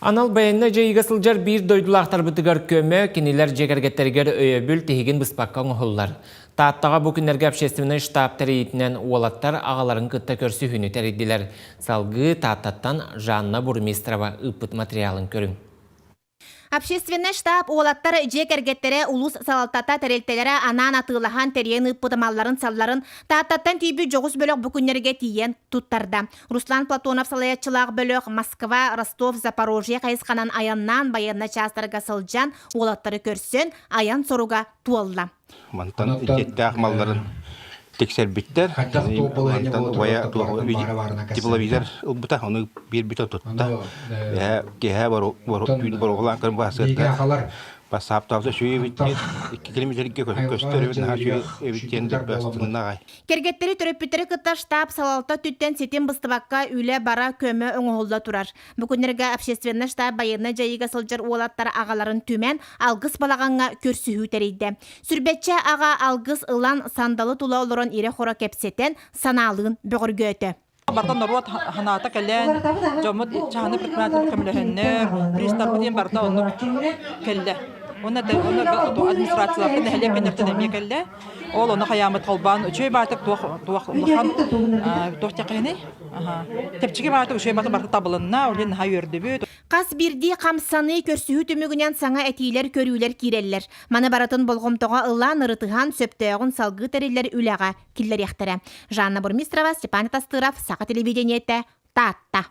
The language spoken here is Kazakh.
Anal bayanna jayıga sıljar bir doydulaqtar bıtıgar kömö, kiniler jegergetterger ööbül tehigin bıspakka oğullar. Taattağa bu günlerge общественный штаб tereyitinden oğlattar ağaların kıtta körsü hünü terediler. Salgı taattattan Жанна Бурмистрова ıpıt materialın körün. Общественный штаб олаттар жек эргеттере улус салалтата терелтелere анан атылахан терен ыппытымалларын салларын тааттаттан түйбі жоғыз бөлөк бүкүннерге тиен туттарда. Руслан Платонов салаятчылақ бөлөк Москва, Ростов, Запорожье кайысқанан аяннан баянна частарға сылжан олаттары көрсен аян соруга туалла. Мантан жетті ақмалларын тексербиттер, мантан вая тепловизор ұлбыта, оны бір біті тұтта. Кеге бароғылан кірім басықты. Басаптавды шүйе біттен, 2 километрге көстер өбін шүйе өбіттенді бастығынағай. Кергеттері төрөппүттері кытта штаб салалта түттен сетен быстыбакка үлі бара көмі оңғолда турар. Бүкінерге общественный штаб байына жайыға сылжыр олаттар ағаларын түмен алғыс балағанға көрсүхүү терейді. Сүрбетче аға алғыс ылан сандалы тула олырын ире хора кепсетен саналығын бөгіргөті. Бартан народ ханата келен, жомут чаханы предприятие кемлехеннер, пристарбудин барта onu келде. Оны администрациялардан хәлеп кенертен әмия келде. Ол оны хаямат қалбан, үчөй бартып туақтақыны. Тепчеге бартып үчөй бартып барта табылынна, олен ха өрдүбү. Қас бірді қамсаны көрсүхүү түмігінен саңа әтейлер көрүүлер киреллер. Маны баратын болғымтоға ылан ырытыған сөптөғын салғы тәрелер үләға киллер яқтыры. Жанна Бурмистрова, Степан Тастыров, Сақа телевидениетті, Таатта.